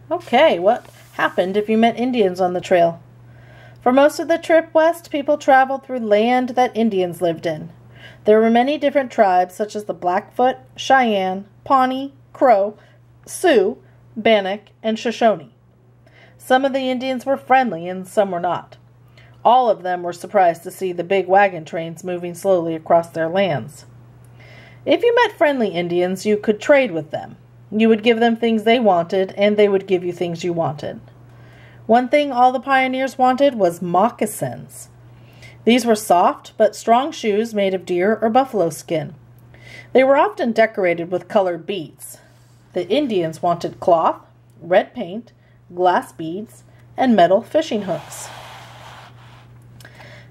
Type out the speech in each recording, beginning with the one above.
Okay, what happened if you met Indians on the trail? For most of the trip west, people traveled through land that Indians lived in. There were many different tribes such as the Blackfoot, Cheyenne, Pawnee, Crow, Sioux, Bannock, and Shoshone. Some of the Indians were friendly and some were not. All of them were surprised to see the big wagon trains moving slowly across their lands. If you met friendly Indians, you could trade with them. You would give them things they wanted, and they would give you things you wanted. One thing all the pioneers wanted was moccasins. These were soft but strong shoes made of deer or buffalo skin. They were often decorated with colored beads. The Indians wanted cloth, red paint, glass beads, and metal fishing hooks.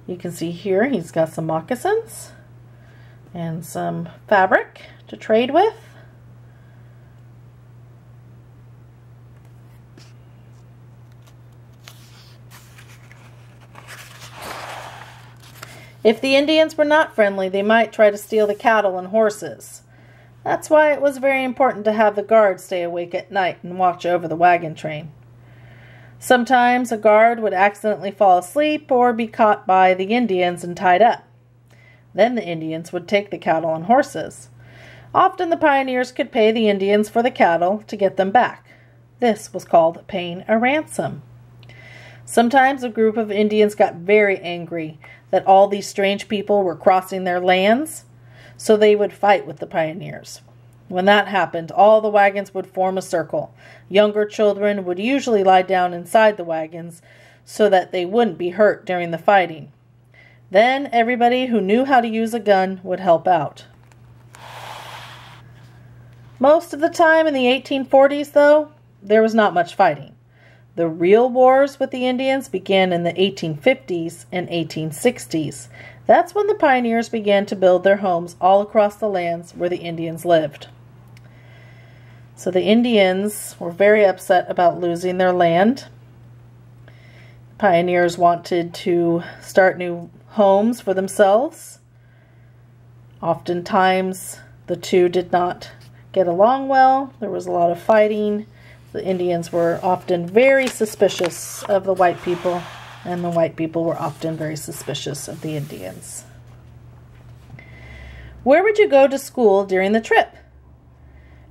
You can see here he's got some moccasins and some fabric to trade with. If the Indians were not friendly, they might try to steal the cattle and horses. That's why it was very important to have the guard stay awake at night and watch over the wagon train. Sometimes a guard would accidentally fall asleep or be caught by the Indians and tied up. Then the Indians would take the cattle and horses. Often the pioneers could pay the Indians for the cattle to get them back. This was called paying a ransom. Sometimes a group of Indians got very angry that all these strange people were crossing their lands, so they would fight with the pioneers. When that happened, all the wagons would form a circle. Younger children would usually lie down inside the wagons so that they wouldn't be hurt during the fighting. Then everybody who knew how to use a gun would help out. Most of the time in the 1840s, though, there was not much fighting. The real wars with the Indians began in the 1850s and 1860s. That's when the pioneers began to build their homes all across the lands where the Indians lived. So the Indians were very upset about losing their land. Pioneers wanted to start new homes for themselves. Oftentimes, the two did not get along well. There was a lot of fighting. The Indians were often very suspicious of the white people, and the white people were often very suspicious of the Indians. Where would you go to school during the trip?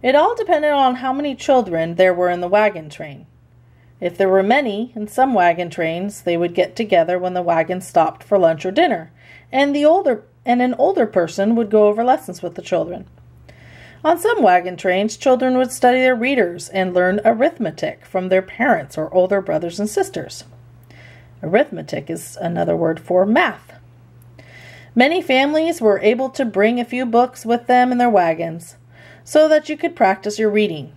It all depended on how many children there were in the wagon train. If there were many in some wagon trains, they would get together when the wagon stopped for lunch or dinner, and an older person would go over lessons with the children. On some wagon trains, children would study their readers and learn arithmetic from their parents or older brothers and sisters. Arithmetic is another word for math. Many families were able to bring a few books with them in their wagons so that you could practice your reading.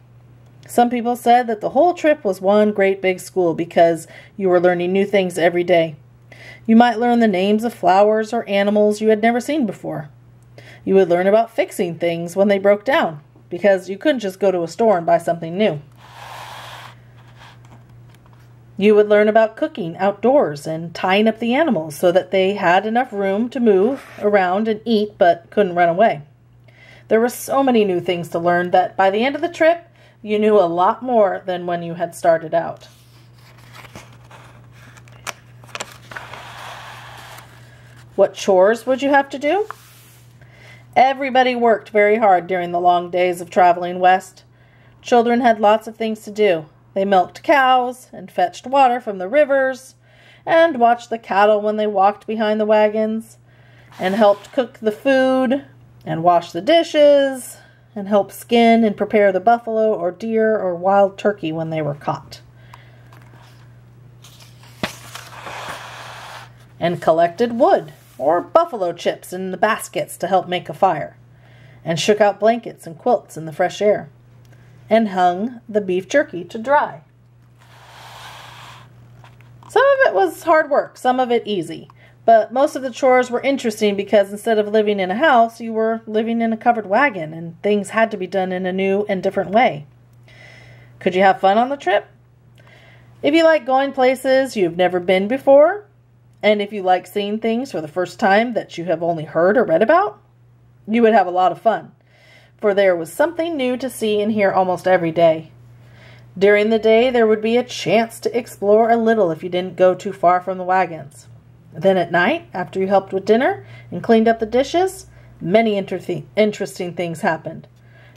Some people said that the whole trip was one great big school because you were learning new things every day. You might learn the names of flowers or animals you had never seen before. You would learn about fixing things when they broke down, because you couldn't just go to a store and buy something new. You would learn about cooking outdoors and tying up the animals so that they had enough room to move around and eat but couldn't run away. There were so many new things to learn that by the end of the trip, you knew a lot more than when you had started out. What chores would you have to do? Everybody worked very hard during the long days of traveling west. Children had lots of things to do. They milked cows and fetched water from the rivers and watched the cattle when they walked behind the wagons and helped cook the food and wash the dishes and helped skin and prepare the buffalo or deer or wild turkey when they were caught. And collected wood or buffalo chips in the baskets to help make a fire, and shook out blankets and quilts in the fresh air, and hung the beef jerky to dry. Some of it was hard work, some of it easy, but most of the chores were interesting because instead of living in a house, you were living in a covered wagon, and things had to be done in a new and different way. Could you have fun on the trip? If you like going places you've never been before, and if you like seeing things for the first time that you have only heard or read about, you would have a lot of fun, for there was something new to see and hear almost every day. During the day, there would be a chance to explore a little if you didn't go too far from the wagons. Then at night, after you helped with dinner and cleaned up the dishes, many interesting things happened.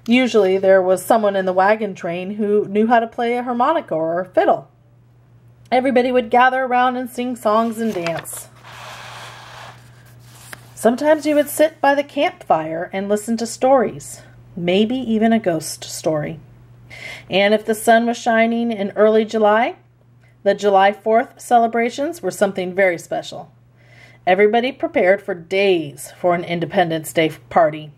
Usually there was someone in the wagon train who knew how to play a harmonica or a fiddle. Everybody would gather around and sing songs and dance. Sometimes you would sit by the campfire and listen to stories, maybe even a ghost story. And if the sun was shining in early July, the July 4th celebrations were something very special. Everybody prepared for days for an Independence Day party.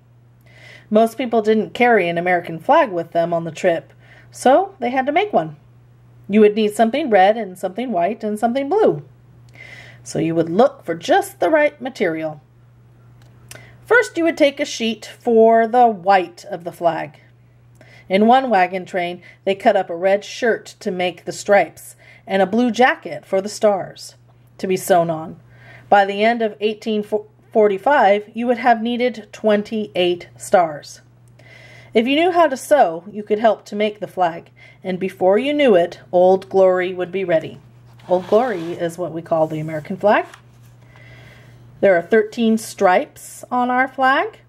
Most people didn't carry an American flag with them on the trip, so they had to make one. You would need something red and something white and something blue. So you would look for just the right material. First, you would take a sheet for the white of the flag. In one wagon train, they cut up a red shirt to make the stripes and a blue jacket for the stars to be sewn on. By the end of 1845, you would have needed 28 stars. If you knew how to sew, you could help to make the flag, and before you knew it, Old Glory would be ready. Old Glory is what we call the American flag. There are 13 stripes on our flag.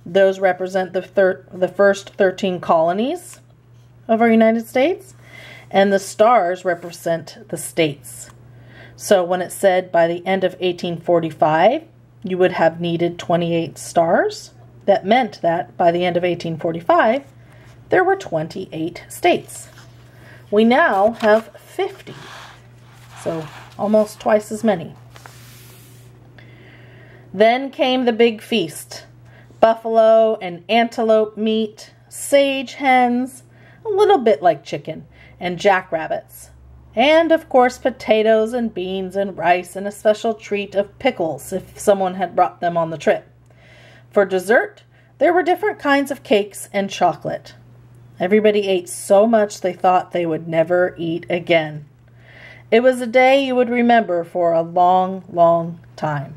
Those represent the first 13 colonies of our United States, and the stars represent the states. So when it said by the end of 1845, you would have needed 28 stars, that meant that by the end of 1845, there were 28 states. We now have 50, so almost twice as many. Then came the big feast. Buffalo and antelope meat, sage hens, a little bit like chicken, and jackrabbits. And, of course, potatoes and beans and rice and a special treat of pickles if someone had brought them on the trip. For dessert, there were different kinds of cakes and chocolate. Everybody ate so much they thought they would never eat again. It was a day you would remember for a long, long time.